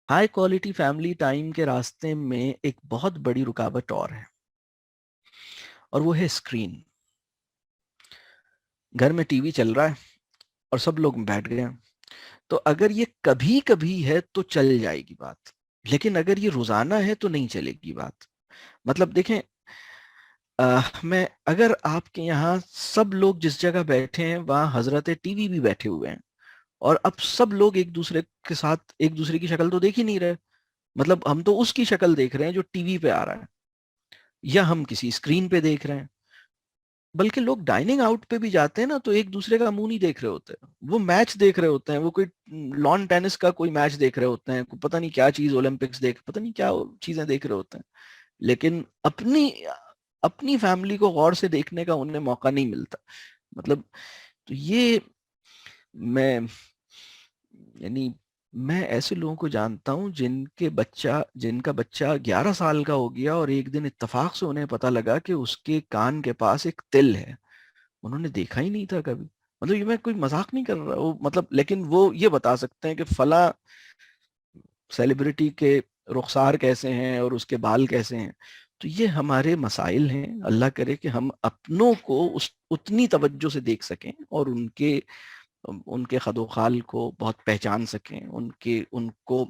High quality family time کے راستے میں ایک بہت بڑی رکاوٹ اور ہے، اور وہ ہے اسکرین. گھر میں ٹی وی چل رہا ہے اور سب لوگ بیٹھ گئے ہیں، تو اگر یہ کبھی کبھی ہے تو چل جائے گی بات، لیکن اگر یہ روزانہ ہے تو نہیں چلے گی بات. مطلب دیکھیں، میں اگر آپ کے یہاں سب لوگ جس جگہ بیٹھے ہیں وہاں حضرت ٹی وی بھی بیٹھے ہوئے ہیں، اور اب سب لوگ ایک دوسرے کے ساتھ ایک دوسرے کی شکل تو دیکھ ہی نہیں رہے. مطلب ہم تو اس کی شکل دیکھ رہے ہیں جو ٹی وی پہ آ رہا ہے، یا ہم کسی اسکرین پہ دیکھ رہے ہیں. بلکہ لوگ ڈائننگ آؤٹ پہ بھی جاتے ہیں نا تو ایک دوسرے کا منہ نہیں دیکھ رہے ہوتے، وہ میچ دیکھ رہے ہوتے ہیں، وہ کوئی لان ٹینس کا کوئی میچ دیکھ رہے ہوتے ہیں، پتہ نہیں کیا چیز اولمپکس پتہ نہیں کیا چیزیں دیکھ رہے ہوتے ہیں. لیکن اپنی اپنی فیملی کو غور سے دیکھنے کا انہیں موقع نہیں ملتا. مطلب تو یہ میں یعنی میں ایسے لوگوں کو جانتا ہوں جن کا بچہ 11 سال کا ہو گیا اور ایک دن اتفاق سے انہیں پتا لگا کہ اس کے کان کے پاس ایک تل ہے، انہوں نے دیکھا ہی نہیں تھا کبھی. مطلب یہ میں کوئی مذاق نہیں کر رہا، مطلب لیکن وہ یہ بتا سکتے ہیں کہ فلاں سیلیبریٹی کے رخسار کیسے ہیں اور اس کے بال کیسے ہیں. تو یہ ہمارے مسائل ہیں. اللہ کرے کہ ہم اپنوں کو اتنی توجہ سے دیکھ سکیں اور ان کے خد و خال کو بہت پہچان سکیں، ان کو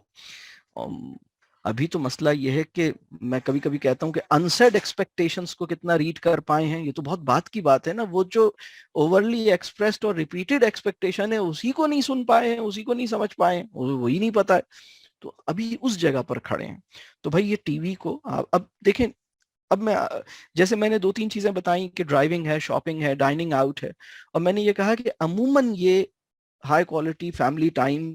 ابھی تو مسئلہ یہ ہے کہ میں کبھی کبھی کہتا ہوں کہ انسیڈ ایکسپیکٹیشنز کو کتنا ریڈ کر پائے ہیں. یہ تو بہت بات کی بات ہے نا، وہ جو اوورلی ایکسپریسڈ اور ریپیٹڈ ایکسپیکٹیشن ہے اسی کو نہیں سن پائے ہیں، اسی کو نہیں سمجھ پائے ہیں، وہی نہیں پتا ہے. تو ابھی اس جگہ پر کھڑے ہیں. تو بھائی یہ ٹی وی کو اب دیکھیں، اب میں جیسے میں نے 2-3 چیزیں بتائیں کہ ڈرائیونگ ہے، شاپنگ ہے، ڈائننگ آؤٹ ہے، اور میں نے یہ کہا کہ عموماً یہ ہائی کوالٹی فیملی ٹائم،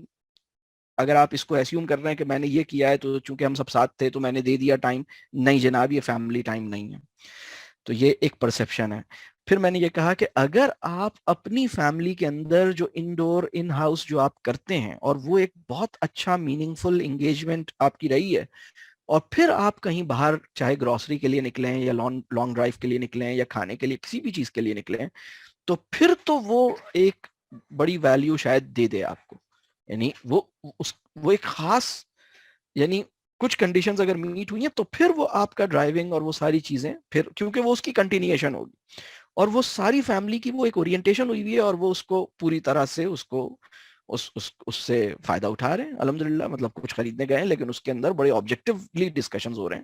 اگر آپ اس کو ایسیوم کر رہے ہیں کہ میں نے یہ کیا ہے تو چونکہ ہم سب ساتھ تھے تو میں نے دے دیا ٹائم، نہیں جناب، یہ فیملی ٹائم نہیں ہے. تو یہ ایک پرسیپشن ہے. پھر میں نے یہ کہا کہ اگر آپ اپنی فیملی کے اندر جو انڈور ان ہاؤس جو آپ کرتے ہیں اور وہ ایک بہت اچھا میننگ فل انگیجمنٹ آپ کی رہی ہے، اور پھر آپ کہیں باہر چاہے گروسری کے لیے نکلیں یا لانگ ڈرائیو کے لیے نکلیں یا کھانے کے لیے کسی بھی چیز کے لیے نکلیں، تو پھر تو وہ ایک بڑی ویلیو شاید دے دے آپ کو. یعنی وہ ایک خاص، یعنی کچھ کنڈیشنز اگر میٹ ہوئی ہیں تو پھر وہ آپ کا ڈرائیونگ اور وہ ساری چیزیں پھر، کیونکہ وہ اس کی کنٹینیوشن ہوگی اور وہ ساری فیملی کی وہ ایک اورینٹیشن ہوئی ہوئی ہے اور وہ اس کو پوری طرح سے اس سے فائدہ اٹھا رہے ہیں الحمدللہ. مطلب کچھ خریدنے گئے ہیں لیکن اس کے اندر بڑے آبجیکٹیولی ڈسکشنز ہو رہے ہیں.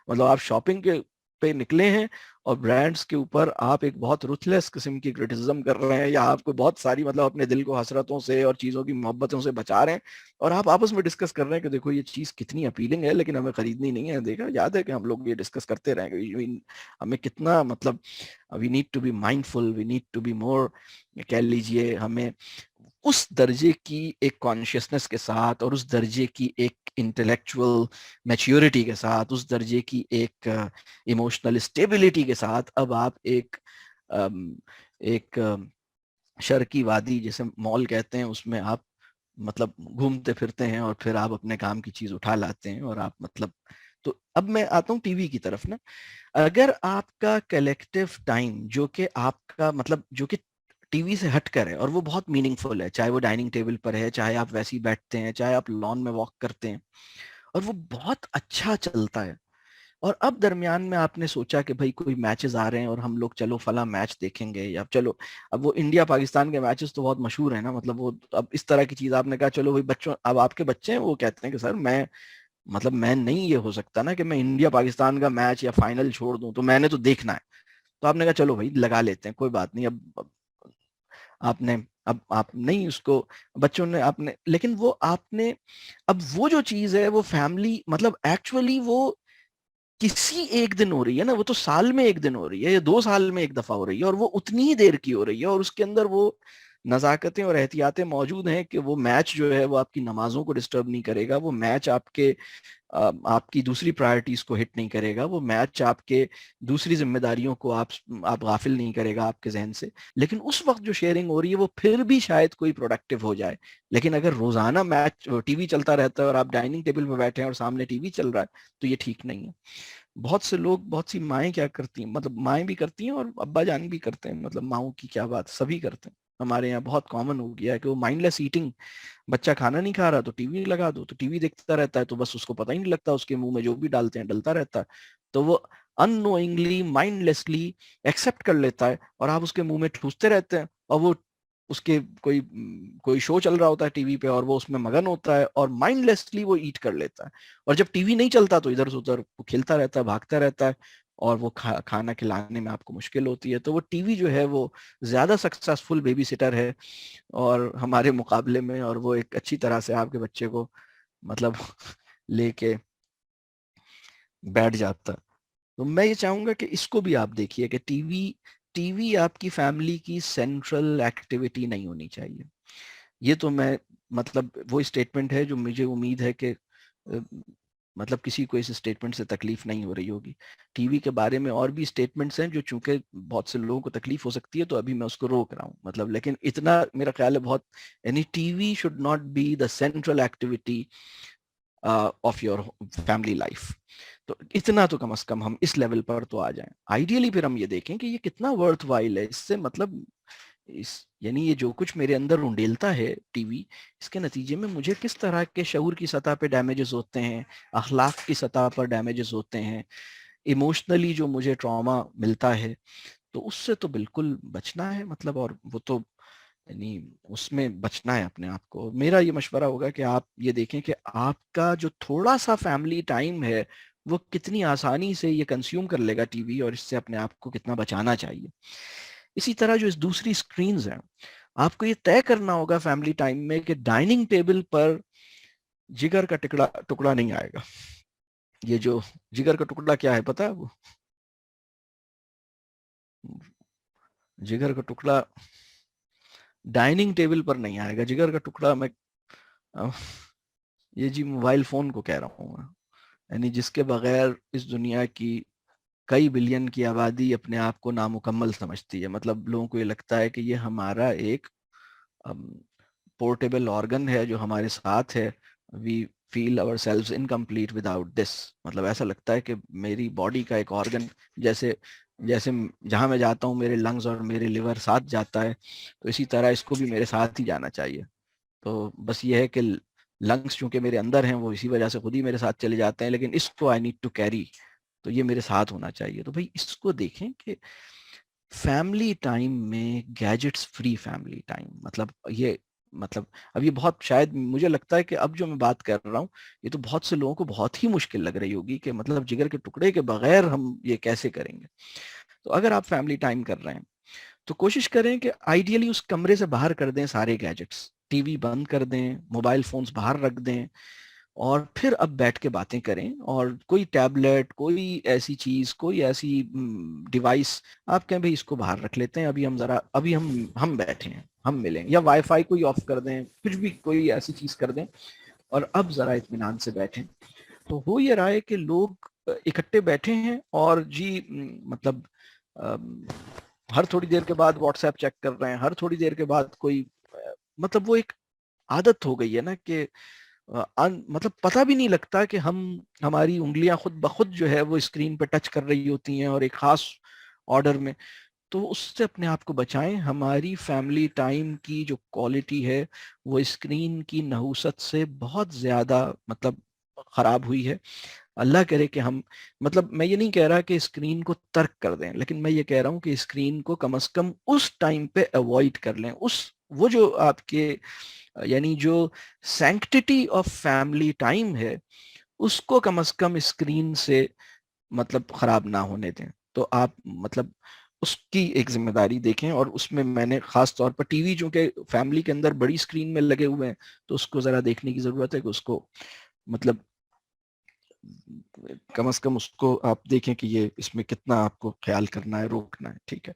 مطلب آپ شاپنگ کے پہ نکلے ہیں اور برانڈز کے اوپر آپ ایک بہت رuthless قسم کی کرٹیسزم کر رہے ہیں، یا آپ کو بہت ساری مطلب اپنے دل کو حسرتوں سے اور چیزوں کی محبتوں سے بچا رہے ہیں، اور آپ آپس میں ڈسکس کر رہے ہیں کہ دیکھو یہ چیز کتنی اپیلنگ ہے لیکن ہمیں خریدنی نہیں ہے. دیکھا، یاد ہے کہ ہم لوگ یہ ڈسکس کرتے رہے کہ ہمیں کتنا مطلب we need to be mindful, we need to be more, کہہ لیجئے ہمیں اس درجے کی ایک کانشیسنس کے ساتھ اور اس درجے کی ایک انٹلیکچوئل میچیورٹی کے ساتھ، اس درجے کی ایک ایموشنل اسٹیبلٹی کے ساتھ اب آپ ایک شرقی وادی جسے مال کہتے ہیں اس میں آپ مطلب گھومتے پھرتے ہیں اور پھر آپ اپنے کام کی چیز اٹھا لاتے ہیں اور آپ مطلب. تو اب میں آتا ہوں ٹی وی کی طرف نا. اگر آپ کا کلیکٹیو ٹائم جو کہ آپ کا مطلب جو کہ ٹی وی سے ہٹ کر ہے اور وہ بہت میننگ فل ہے، چاہے وہ ڈائننگ ٹیبل پر ہے، چاہے آپ ویسے ہی بیٹھتے ہیں، چاہے آپ لان میں واک کرتے ہیں، اور وہ بہت اچھا چلتا ہے، اور اب درمیان میں آپ نے سوچا کہ بھائی کوئی میچز آ رہے ہیں اور ہم لوگ چلو فلاں میچ دیکھیں گے، یا چلو اب وہ انڈیا پاکستان کے میچز تو بہت مشہور ہیں نا، مطلب وہ اب اس طرح کی چیز آپ نے کہا چلو بھائی بچوں، اب آپ کے بچے ہیں وہ کہتے ہیں کہ سر میں مطلب میں نہیں یہ ہو سکتا نا کہ میں انڈیا پاکستان کا میچ یا فائنل چھوڑ دوں، تو میں نے تو دیکھنا ہے. تو آپ نے کہا چلو بھائی لگا لیتے ہیں، کوئی بات نہیں. آپ نے اب آپ نہیں اس کو بچوں نے آپ نے، لیکن وہ آپ نے اب وہ جو چیز ہے وہ فیملی مطلب ایکچولی وہ کسی ایک دن ہو رہی ہے نا، وہ تو سال میں ایک دن ہو رہی ہے یا 2 سال میں ایک دفعہ ہو رہی ہے، اور وہ اتنی ہی دیر کی ہو رہی ہے، اور اس کے اندر وہ نزاکتیں اور احتیاطیں موجود ہیں کہ وہ میچ جو ہے وہ آپ کی نمازوں کو ڈسٹرب نہیں کرے گا، وہ میچ آپ کی دوسری پرائرٹیز کو ہٹ نہیں کرے گا، وہ میچ آپ کے دوسری ذمہ داریوں کو آپ غافل نہیں کرے گا آپ کے ذہن سے. لیکن اس وقت جو شیئرنگ ہو رہی ہے وہ پھر بھی شاید کوئی پروڈکٹیو ہو جائے. لیکن اگر روزانہ میچ ٹی وی چلتا رہتا ہے اور آپ ڈائننگ ٹیبل پہ بیٹھے ہیں اور سامنے ٹی وی چل رہا ہے تو یہ ٹھیک نہیں ہے. بہت سے لوگ، بہت سی مائیں کیا کرتی ہیں، مطلب مائیں بھی کرتی ہیں اور ابا جان بھی کرتے ہیں، مطلب ماؤں کی کیا بات، سبھی کرتے ہیں. ہمارے یہاں بہت کامن ہو گیا ہے کہ وہ مائنڈ لیس ایٹنگ، بچہ کھانا نہیں کھا رہا تو ٹی وی لگا دو، تو ٹی وی دیکھتا رہتا ہے، تو بس اس کو پتہ ہی نہیں لگتا، اس کے منہ میں جو بھی ڈالتے ہیں ڈلتا رہتا ہے، تو وہ ان نوئنگلی مائنڈ لیسلی ایکسپٹ کر لیتا ہے، اور آپ اس کے منہ میں ٹھوستے رہتے ہیں، اور وہ اس کے کوئی شو چل رہا ہوتا ہے ٹی وی پہ اور وہ اس میں مگن ہوتا ہے اور مائنڈ لیسلی وہ ایٹ کر لیتا ہے، اور جب ٹی وی نہیں چلتا تو ادھر سے ادھر وہ کھیلتا رہتا ہے، بھاگتا رہتا ہے، اور وہ کھانا کھلانے میں آپ کو مشکل ہوتی ہے. تو وہ ٹی وی جو ہے وہ زیادہ سکسیسفل بیبی سٹر ہے اور ہمارے مقابلے میں، اور وہ ایک اچھی طرح سے آپ کے بچے کو مطلب لے کے بیٹھ جاتا. تو میں یہ چاہوں گا کہ اس کو بھی آپ دیکھیے کہ ٹی وی آپ کی فیملی کی سینٹرل ایکٹیویٹی نہیں ہونی چاہیے. یہ تو میں مطلب وہ اسٹیٹمنٹ ہے جو مجھے امید ہے کہ مطلب کسی کو اس اسٹیٹمنٹ سے تکلیف نہیں ہو رہی ہوگی. ٹی وی کے بارے میں اور بھی اسٹیٹمنٹس ہیں جو چونکہ بہت سے لوگوں کو تکلیف ہو سکتی ہے تو ابھی میں اس کو روک رہا ہوں مطلب، لیکن اتنا میرا خیال ہے بہت، یعنی T V should not be the central activity of your family life. تو اتنا تو کم از کم ہم اس لیول پر تو آ جائیں. آئیڈیلی پھر ہم یہ دیکھیں کہ یہ کتنا ورتھ وائل ہے، اس سے مطلب یعنی یہ جو کچھ میرے اندر انڈیلتا ہے ٹی وی، اس کے نتیجے میں مجھے کس طرح کے شعور کی سطح پہ ڈیمیجز ہوتے ہیں، اخلاق کی سطح پر ڈیمیجز ہوتے ہیں، ایموشنلی جو مجھے ٹراما ملتا ہے، تو اس سے تو بالکل بچنا ہے مطلب. اور وہ تو یعنی اس میں بچنا ہے اپنے آپ کو. میرا یہ مشورہ ہوگا کہ آپ یہ دیکھیں کہ آپ کا جو تھوڑا سا فیملی ٹائم ہے وہ کتنی آسانی سے یہ کنزیوم کر لے گا ٹی وی، اور اس سے اپنے آپ کو کتنا بچانا چاہیے. اسی طرح جو اس دوسری سکرینز ہیں، آپ کو یہ طے کرنا ہوگا فیملی ٹائم میں کہ ڈائننگ ٹیبل پر جگر کا ٹکڑا نہیں آئے گا. یہ جو جگر کا ٹکڑا کیا ہے پتا ہے؟ وہ جگر کا ٹکڑا ڈائننگ ٹیبل پر نہیں آئے گا. جگر کا ٹکڑا میں یہ جی موبائل فون کو کہہ رہا ہوں، یعنی جس کے بغیر اس دنیا کی کئی بلین کی آبادی اپنے آپ کو نامکمل سمجھتی ہے. مطلب لوگوں کو یہ لگتا ہے کہ یہ ہمارا ایک پورٹیبل آرگن ہے جو ہمارے ساتھ ہے. We feel our selves incomplete without this. مطلب ایسا لگتا ہے کہ میری باڈی کا ایک آرگن جیسے جہاں میں جاتا ہوں میرے لنگز اور میرے لیور ساتھ جاتا ہے، تو اسی طرح اس کو بھی میرے ساتھ ہی جانا چاہیے. تو بس یہ ہے کہ لنگس چونکہ میرے اندر ہیں وہ اسی وجہ سے خود ہی میرے ساتھ چلے جاتے ہیں، لیکن اس کو آئی نیڈ ٹو کیری، تو یہ میرے ساتھ ہونا چاہیے. تو بھائی اس کو دیکھیں کہ فیملی ٹائم میں گیجٹس فری فیملی ٹائم مطلب اب یہ بہت شاید مجھے لگتا ہے کہ اب جو میں بات کر رہا ہوں یہ تو بہت سے لوگوں کو بہت ہی مشکل لگ رہی ہوگی کہ مطلب جگر کے ٹکڑے کے بغیر ہم یہ کیسے کریں گے. تو اگر آپ فیملی ٹائم کر رہے ہیں تو کوشش کریں کہ آئیڈیلی اس کمرے سے باہر کر دیں سارے گیجٹس، ٹی وی بند کر دیں، موبائل فونز باہر رکھ دیں، اور پھر اب بیٹھ کے باتیں کریں. اور کوئی ٹیبلٹ، کوئی ایسی چیز، کوئی ایسی ڈیوائس آپ کہیں بھائی اس کو باہر رکھ لیتے ہیں، ابھی ہم بیٹھے ہیں، ہم ملیں، یا وائی فائی کوئی آف کر دیں، کچھ بھی کوئی ایسی چیز کر دیں، اور اب ذرا اطمینان سے بیٹھیں. تو ہو یہ رہا ہے کہ لوگ اکٹھے بیٹھے ہیں اور جی مطلب ہر تھوڑی دیر کے بعد واٹس ایپ چیک کر رہے ہیں، ہر تھوڑی دیر کے بعد کوئی مطلب وہ ایک عادت ہو گئی ہے نا کہ مطلب پتہ بھی نہیں لگتا کہ ہماری انگلیاں خود بخود جو ہے وہ اسکرین پہ ٹچ کر رہی ہوتی ہیں اور ایک خاص آرڈر میں. تو اس سے اپنے آپ کو بچائیں. ہماری فیملی ٹائم کی جو کوالٹی ہے وہ اسکرین کی نحوست سے بہت زیادہ مطلب خراب ہوئی ہے. اللہ کرے کہ ہم مطلب میں یہ نہیں کہہ رہا کہ اسکرین کو ترک کر دیں، لیکن میں یہ کہہ رہا ہوں کہ اسکرین کو کم از کم اس ٹائم پہ ایوائڈ کر لیں. وہ جو آپ کے یعنی جو سینکٹیٹی آف فیملی ٹائم ہے اس کو کم از کم اسکرین سے مطلب خراب نہ ہونے دیں. تو آپ مطلب اس کی ایک ذمہ داری دیکھیں. اور اس میں نے خاص طور پر ٹی وی جو کہ فیملی کے اندر بڑی اسکرین میں لگے ہوئے ہیں تو اس کو ذرا دیکھنے کی ضرورت ہے کہ اس کو مطلب کم از کم اس کو آپ دیکھیں کہ یہ اس میں کتنا آپ کو خیال کرنا ہے، روکنا ہے. ٹھیک ہے.